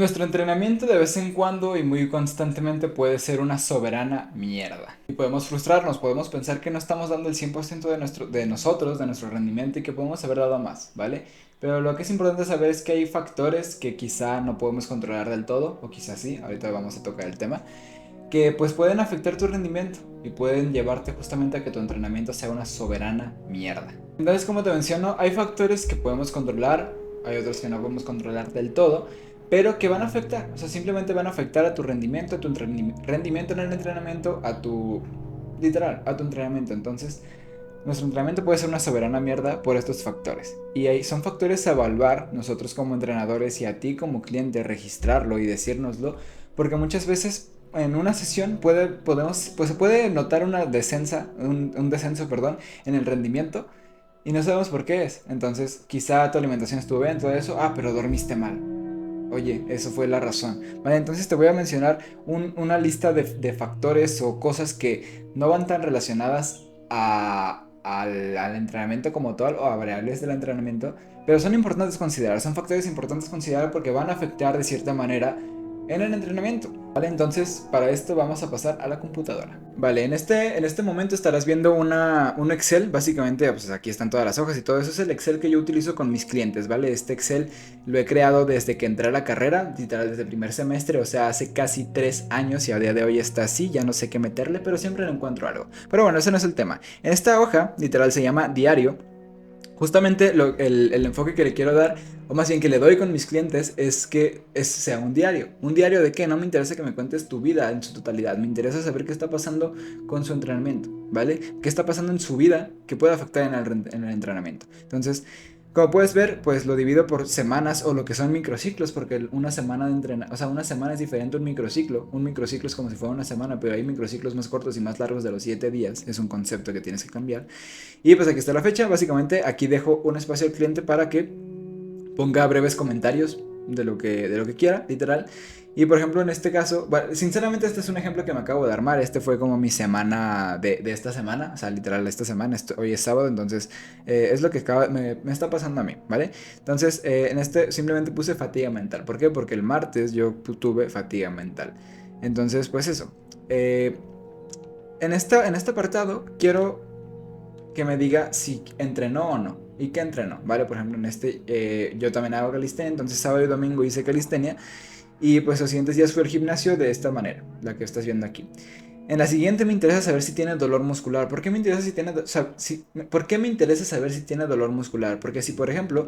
Nuestro entrenamiento de vez en cuando y muy constantemente puede ser una soberana mierda. Y podemos frustrarnos, podemos pensar que no estamos dando el 100% de nosotros, de nuestro rendimiento y que podemos haber dado más, ¿vale? Pero lo que es importante saber es que hay factores que quizá no podemos controlar del todo, o quizá sí, ahorita vamos a tocar el tema, que pues pueden afectar tu rendimiento y pueden llevarte justamente a que tu entrenamiento sea una soberana mierda. Entonces, como te menciono, hay factores que podemos controlar, hay otros que no podemos controlar del todo, pero que van a afectar, o sea, simplemente van a afectar a tu rendimiento, a tu rendimiento en el entrenamiento, a tu, literal, a tu entrenamiento. Entonces, nuestro entrenamiento puede ser una soberana mierda por estos factores. Y ahí son factores a evaluar nosotros como entrenadores y a ti como cliente registrarlo y decírnoslo, porque muchas veces en una sesión pues se puede notar una un descenso, perdón, en el rendimiento y no sabemos por qué es. Entonces, quizá tu alimentación estuvo bien, todo eso, pero dormiste mal. Oye, eso fue la razón. Vale, entonces te voy a mencionar una lista de factores o cosas que no van tan relacionadas al entrenamiento como tal o a variables del entrenamiento, pero son importantes considerar, son factores importantes considerar porque van a afectar de cierta manera en el entrenamiento. Vale, entonces para esto vamos a pasar a la computadora. Vale, en este momento estarás viendo un Excel, básicamente, pues aquí están todas las hojas y todo eso es el Excel que yo utilizo con mis clientes, ¿vale? Este Excel lo he creado desde que entré a la carrera, literal desde el primer semestre, o sea, hace casi 3 años y a día de hoy está así, ya no sé qué meterle, pero siempre le encuentro algo. Pero bueno, ese no es el tema. En esta hoja, literal se llama diario. Justamente el enfoque que le quiero dar, o más bien que le doy con mis clientes, es que sea un diario. ¿Un diario de qué? No me interesa que me cuentes tu vida en su totalidad. Me interesa saber qué está pasando con su entrenamiento, ¿vale? ¿Qué está pasando en su vida que puede afectar en el entrenamiento? Entonces, como puedes ver, pues lo divido por semanas o lo que son microciclos, porque una semana de o sea, una semana es diferente a un microciclo. Un microciclo es como si fuera una semana, pero hay microciclos más cortos y más largos de los 7 días. Es un concepto que tienes que cambiar. Y pues aquí está la fecha. Básicamente aquí dejo un espacio al cliente para que ponga breves comentarios de lo que quiera, literal. Y por ejemplo, en este caso, sinceramente este es un ejemplo que me acabo de armar. Este fue como mi semana de esta semana, o sea, literal, esta semana. Hoy es sábado, entonces es lo que me está pasando a mí, ¿vale? Entonces, en este simplemente puse fatiga mental. ¿Por qué? Porque el martes yo tuve fatiga mental. Entonces, pues eso. En este apartado quiero que me diga si entrenó o no. ¿Y qué entrenó? Vale, por ejemplo, yo también hago calistenia, entonces sábado y domingo hice calistenia. Y pues los siguientes días fui al gimnasio de esta manera, la que estás viendo aquí. En la siguiente me interesa saber si tiene dolor muscular. ¿Por qué me interesa ¿por qué me interesa saber si tiene dolor muscular? Porque si, por ejemplo,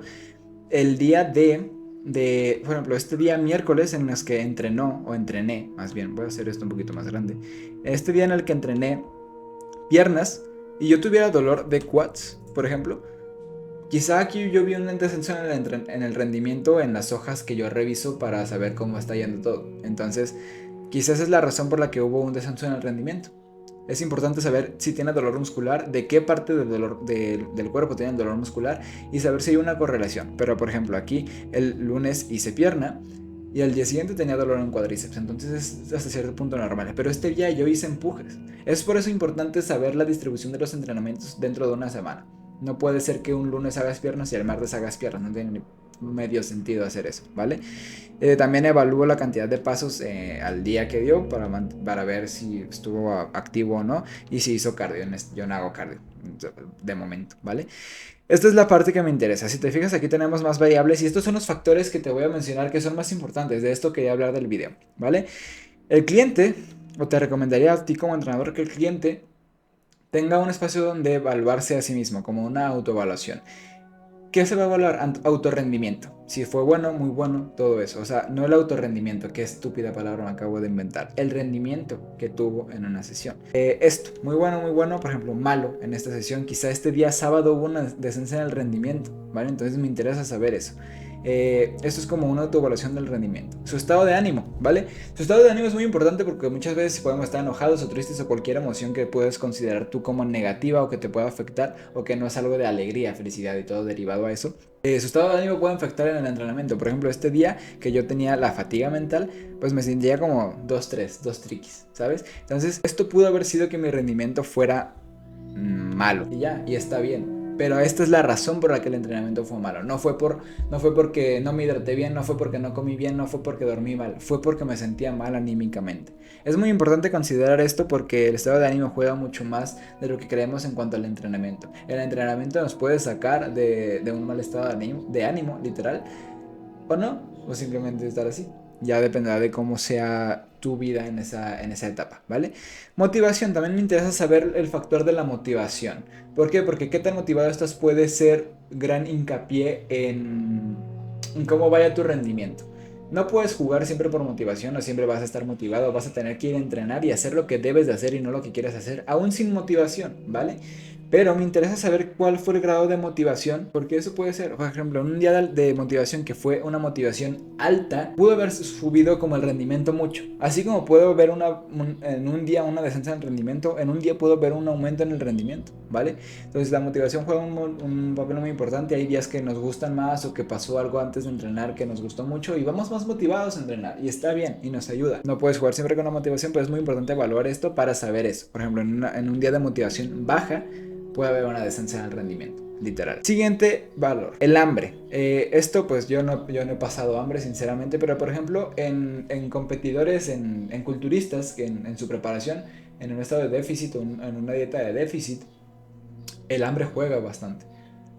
el día por ejemplo, este día miércoles en los que entrenó, o entrené, más bien, voy a hacer esto un poquito más grande. Este día en el que entrené piernas y yo tuviera dolor de quads, por ejemplo, quizá aquí yo vi una descenso en el rendimiento en las hojas que yo reviso para saber cómo está yendo todo. Entonces, quizás esa es la razón por la que hubo un descenso en el rendimiento. Es importante saber si tiene dolor muscular, de qué parte del cuerpo tiene el dolor muscular y saber si hay una correlación. Pero por ejemplo, aquí el lunes hice pierna y al día siguiente tenía dolor en cuádriceps, entonces es hasta cierto punto normal. Pero este día yo hice empujes. Es por eso importante saber la distribución de los entrenamientos dentro de una semana. No puede ser que un lunes hagas piernas y el martes hagas piernas, no tiene ni medio sentido hacer eso, ¿vale? También evalúo la cantidad de pasos al día que dio para ver si estuvo activo o no y si hizo cardio. Yo no hago cardio de momento, ¿vale? Esta es la parte que me interesa. Si te fijas, aquí tenemos más variables y estos son los factores que te voy a mencionar que son más importantes. De esto quería hablar del video, ¿vale? El cliente, o te recomendaría a ti como entrenador que el cliente tenga un espacio donde evaluarse a sí mismo, como una autoevaluación. ¿Qué se va a evaluar? Autorrendimiento. Si fue bueno, muy bueno, todo eso. O sea, no el autorrendimiento, qué estúpida palabra me acabo de inventar. El rendimiento que tuvo en una sesión. Esto, muy bueno, por ejemplo, malo en esta sesión. Quizá este día sábado hubo una descenso en el rendimiento, ¿vale? Entonces me interesa saber eso. Esto es como una autoevaluación del rendimiento. Su estado de ánimo, ¿vale? Su estado de ánimo es muy importante porque muchas veces podemos estar enojados o tristes o cualquier emoción que puedes considerar tú como negativa o que te pueda afectar o que no es algo de alegría, felicidad y todo derivado a eso. Su estado de ánimo puede afectar en el entrenamiento. Por ejemplo, este día que yo tenía la fatiga mental, pues me sentía como dos triquis, ¿sabes? Entonces, esto pudo haber sido que mi rendimiento fuera malo. Y ya, y está bien. pero esta es la razón por la que el entrenamiento fue malo. No fue porque no me hidraté bien, no fue porque no comí bien, no fue porque dormí mal, fue porque me sentía mal anímicamente. Es muy importante considerar esto porque el estado de ánimo juega mucho más de lo que creemos en cuanto al entrenamiento. El entrenamiento nos puede sacar de un mal estado de ánimo, literal, o no, o simplemente estar así. Ya dependerá de cómo sea tu vida en esa etapa, ¿vale? Motivación, también me interesa saber el factor de la motivación. ¿Por qué? Porque qué tan motivado estás puede ser gran hincapié en cómo vaya tu rendimiento. No puedes jugar siempre por motivación, no siempre vas a estar motivado, vas a tener que ir a entrenar y hacer lo que debes de hacer y no lo que quieres hacer, aún sin motivación, ¿vale? Pero me interesa saber cuál fue el grado de motivación, porque eso puede ser, por ejemplo, en un día de motivación que fue una motivación alta, pudo haber subido como el rendimiento mucho. Así como puedo ver en un día una descenso en el rendimiento, en un día puedo ver un aumento en el rendimiento, ¿vale? Entonces la motivación juega un papel muy importante. Hay días que nos gustan más o que pasó algo antes de entrenar que nos gustó mucho y vamos más motivados a entrenar y está bien y nos ayuda. No puedes jugar siempre con la motivación, pero es muy importante evaluar esto para saber eso. Por ejemplo, en un día de motivación baja, puede haber una descenso en el rendimiento, literal. Siguiente valor, el hambre. Esto pues yo no he pasado hambre sinceramente, pero por ejemplo en competidores, en culturistas que en su preparación, en un estado de déficit o en una dieta de déficit, el hambre juega bastante.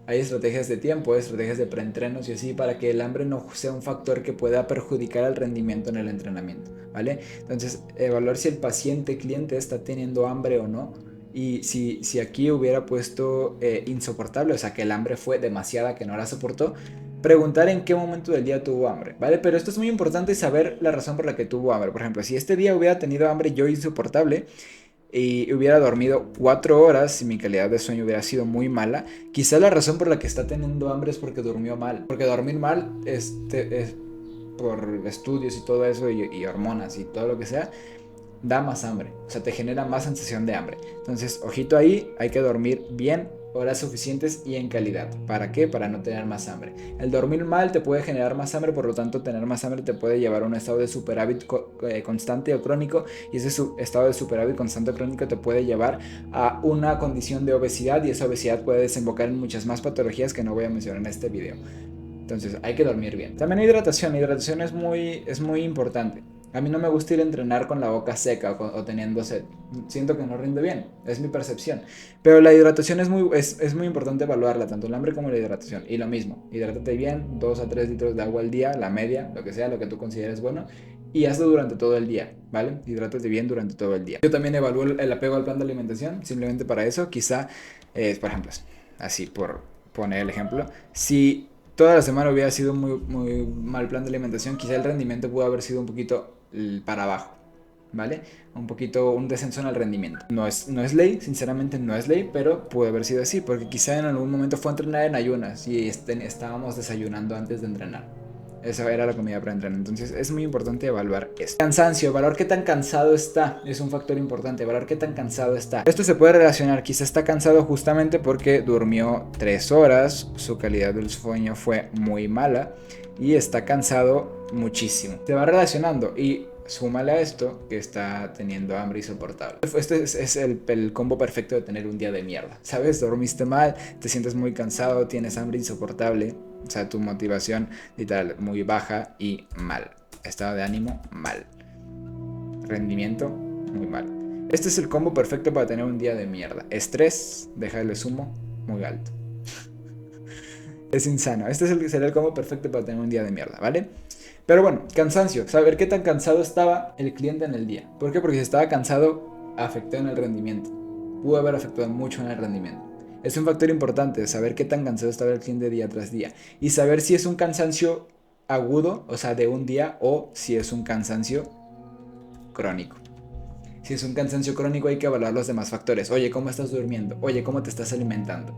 Hay estrategias de tiempo, estrategias de preentrenos y así para que el hambre no sea un factor que pueda perjudicar el rendimiento en el entrenamiento, ¿vale? Entonces, evaluar si el paciente, cliente está teniendo hambre o no. Y si aquí hubiera puesto insoportable, o sea que el hambre fue demasiada, que no la soportó, preguntar en qué momento del día tuvo hambre, ¿vale? Pero esto es muy importante saber la razón por la que tuvo hambre. Por ejemplo, si este día hubiera tenido hambre yo insoportable y hubiera dormido 4 horas y mi calidad de sueño hubiera sido muy mala, quizá la razón por la que está teniendo hambre es porque durmió mal. Porque dormir mal es por estudios y todo eso y hormonas y todo lo que sea, da más hambre, o sea, te genera más sensación de hambre. Entonces, ojito ahí, hay que dormir bien, horas suficientes y en calidad. ¿Para qué? Para no tener más hambre. El dormir mal te puede generar más hambre, por lo tanto, tener más hambre te puede llevar a un estado de superávit constante o crónico, y ese estado de superávit constante o crónico te puede llevar a una condición de obesidad, y esa obesidad puede desembocar en muchas más patologías que no voy a mencionar en este video. Entonces, hay que dormir bien. También hidratación es muy importante. A mí no me gusta ir a entrenar con la boca seca o teniendo sed. Siento que no rinde bien, es mi percepción. Pero la hidratación es muy importante evaluarla, tanto el hambre como la hidratación. Y lo mismo, hidrátate bien, 2 a 3 litros de agua al día, la media, lo que sea, lo que tú consideres bueno. Y hazlo durante todo el día, ¿vale? Hidrátate bien durante todo el día. Yo también evalúo el apego al plan de alimentación, simplemente para eso. Quizá, por ejemplo, así por poner el ejemplo, si toda la semana hubiera sido muy mal plan de alimentación, quizá el rendimiento pudo haber sido un poquito para abajo, ¿vale? Un poquito, un descenso en el rendimiento. No es ley, sinceramente no es ley, pero puede haber sido así, porque quizá en algún momento fue a entrenar en ayunas y estábamos desayunando antes de entrenar. Esa era la comida para entrenar. Entonces es muy importante evaluar esto. Cansancio, evaluar qué tan cansado está. Es un factor importante, evaluar qué tan cansado está. Esto se puede relacionar, quizá está cansado justamente porque durmió 3 horas, su calidad del sueño fue muy mala y está cansado muchísimo. Se va relacionando y súmale a esto que está teniendo hambre insoportable. Este es el combo perfecto de tener un día de mierda, ¿sabes? Dormiste mal, te sientes muy cansado, tienes hambre insoportable. O sea, tu motivación literal muy baja y mal. Estado de ánimo mal. Rendimiento muy mal. Este es el combo perfecto para tener un día de mierda. Estrés, déjale sumo, muy alto. Es insano. Este sería el combo perfecto para tener un día de mierda, ¿vale? Pero bueno, cansancio. Saber qué tan cansado estaba el cliente en el día. ¿Por qué? Porque si estaba cansado, afectó en el rendimiento. Pudo haber afectado mucho en el rendimiento. Es un factor importante saber qué tan cansado estaba el cliente día tras día. Y saber si es un cansancio agudo, o sea, de un día, o si es un cansancio crónico. Si es un cansancio crónico hay que evaluar los demás factores. Oye, ¿cómo estás durmiendo? Oye, ¿cómo te estás alimentando?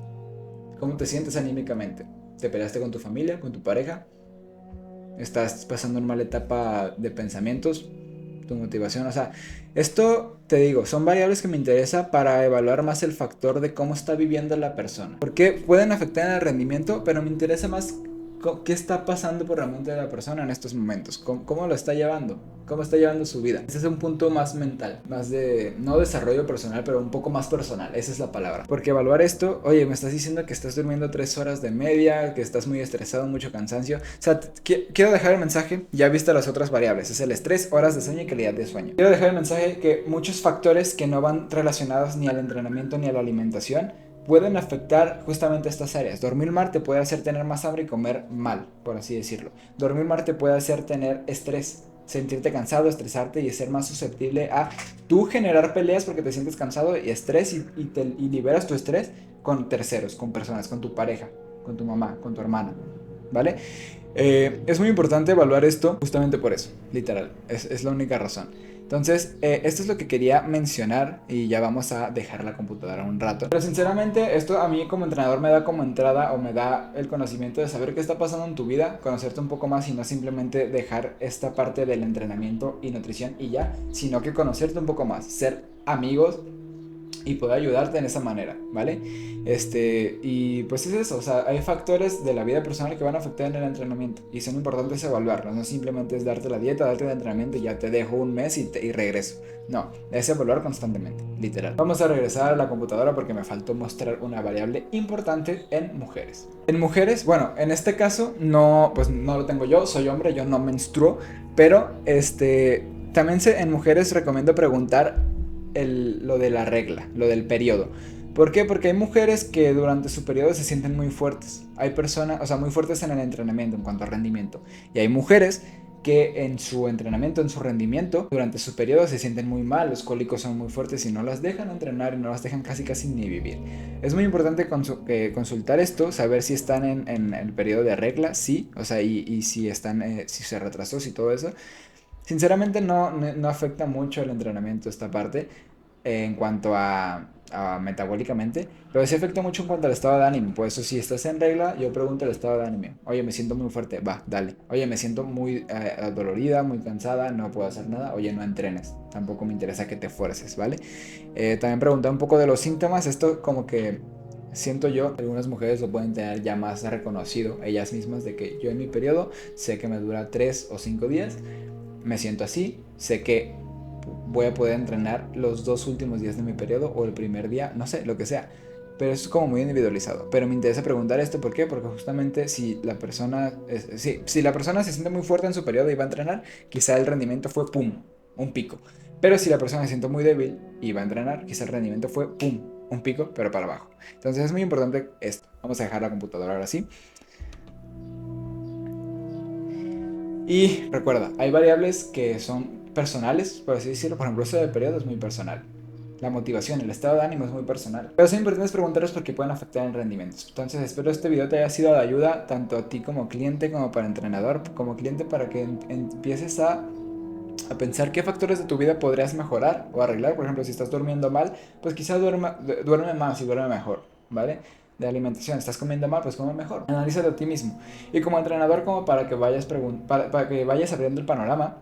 ¿Cómo te sientes anímicamente? ¿Te peleaste con tu familia, con tu pareja? ¿Estás pasando una mala etapa de pensamientos? Tu motivación, o sea, esto te digo, son variables que me interesa para evaluar más el factor de cómo está viviendo la persona, porque pueden afectar en el rendimiento, pero me interesa más qué está pasando por la mente de la persona en estos momentos, cómo lo está llevando, cómo está llevando su vida. Ese es un punto más mental, más de, no desarrollo personal, pero un poco más personal, esa es la palabra. Porque evaluar esto, oye, me estás diciendo que estás durmiendo 3 horas de media, que estás muy estresado, mucho cansancio. O sea, quiero dejar el mensaje, ya viste las otras variables, es el estrés, horas de sueño y calidad de sueño. Quiero dejar el mensaje que muchos factores que no van relacionados ni al entrenamiento ni a la alimentación pueden afectar justamente estas áreas. Dormir mal te puede hacer tener más hambre y comer mal, por así decirlo. Dormir mal te puede hacer tener estrés, sentirte cansado, estresarte y ser más susceptible a tú generar peleas porque te sientes cansado y estrés y liberas tu estrés con terceros, con personas, con tu pareja, con tu mamá, con tu hermana, ¿vale? Es muy importante evaluar esto justamente por eso, literal, es la única razón. Entonces, esto es lo que quería mencionar y ya vamos a dejar la computadora un rato. Pero sinceramente, esto a mí como entrenador me da como entrada o me da el conocimiento de saber qué está pasando en tu vida, conocerte un poco más y no simplemente dejar esta parte del entrenamiento y nutrición y ya, sino que conocerte un poco más, ser amigos y poder ayudarte en esa manera, ¿vale? Y pues es eso, o sea, hay factores de la vida personal que van a afectar en el entrenamiento y son importantes evaluarlos, no simplemente es darte la dieta, darte el entrenamiento y ya te dejo un mes y regreso. No, es evaluar constantemente, literal. Vamos a regresar a la computadora porque me faltó mostrar una variable importante en mujeres. En mujeres, bueno, en este caso no, pues no lo tengo yo, soy hombre, yo no menstruo, pero también en mujeres recomiendo preguntar lo de la regla, lo del periodo. ¿Por qué? Porque hay mujeres que durante su periodo se sienten muy fuertes. Hay personas, o sea, muy fuertes en el entrenamiento en cuanto a rendimiento. Y hay mujeres que en su entrenamiento, en su rendimiento, durante su periodo se sienten muy mal, los cólicos son muy fuertes y no las dejan entrenar y no las dejan casi ni vivir. Es muy importante consultar esto, saber si están en el periodo de regla, sí, o sea, y si están, si se retrasó, si todo eso. Sinceramente no afecta mucho el entrenamiento esta parte en cuanto a metabólicamente, pero sí afecta mucho en cuanto al estado de ánimo. Por eso si estás en regla, yo pregunto el estado de ánimo. Oye, me siento muy fuerte, va, dale. Oye, me siento muy dolorida, muy cansada, no puedo hacer nada. Oye, no entrenes, tampoco me interesa que te fuerces, ¿vale? También preguntar un poco de los síntomas, esto como que siento yo, algunas mujeres lo pueden tener ya más reconocido ellas mismas de que yo en mi periodo sé que me dura 3 o 5 días, me siento así, sé que voy a poder entrenar los 2 últimos días de mi periodo o el primer día, no sé, lo que sea. Pero es como muy individualizado. Pero me interesa preguntar esto, ¿por qué? Porque justamente si la persona, si la persona se siente muy fuerte en su periodo y va a entrenar, quizá el rendimiento fue pum, un pico. Pero si la persona se siente muy débil y va a entrenar, quizá el rendimiento fue pum, un pico, pero para abajo. Entonces es muy importante esto. Vamos a dejar la computadora ahora sí. Y recuerda, hay variables que son personales, por así decirlo. Por ejemplo, eso del periodo es muy personal. La motivación, el estado de ánimo es muy personal. Pero son importantes preguntarlos porque pueden afectar el rendimiento. Entonces espero este video te haya sido de ayuda tanto a ti como cliente como para entrenador, como cliente, para que empieces a pensar qué factores de tu vida podrías mejorar o arreglar. Por ejemplo, si estás durmiendo mal, pues quizás duerme más y duerme mejor, ¿vale? De alimentación, estás comiendo mal, pues come mejor. Analízalo a ti mismo. Y como entrenador, como para que para que vayas abriendo el panorama,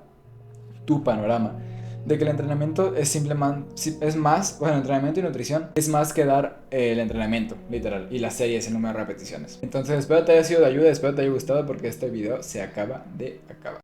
tu panorama, de que el entrenamiento es más, bueno, entrenamiento y nutrición es más que dar el entrenamiento, literal, y las series, el número de repeticiones. Entonces, espero te haya sido de ayuda, espero te haya gustado porque este video se acaba de acabar.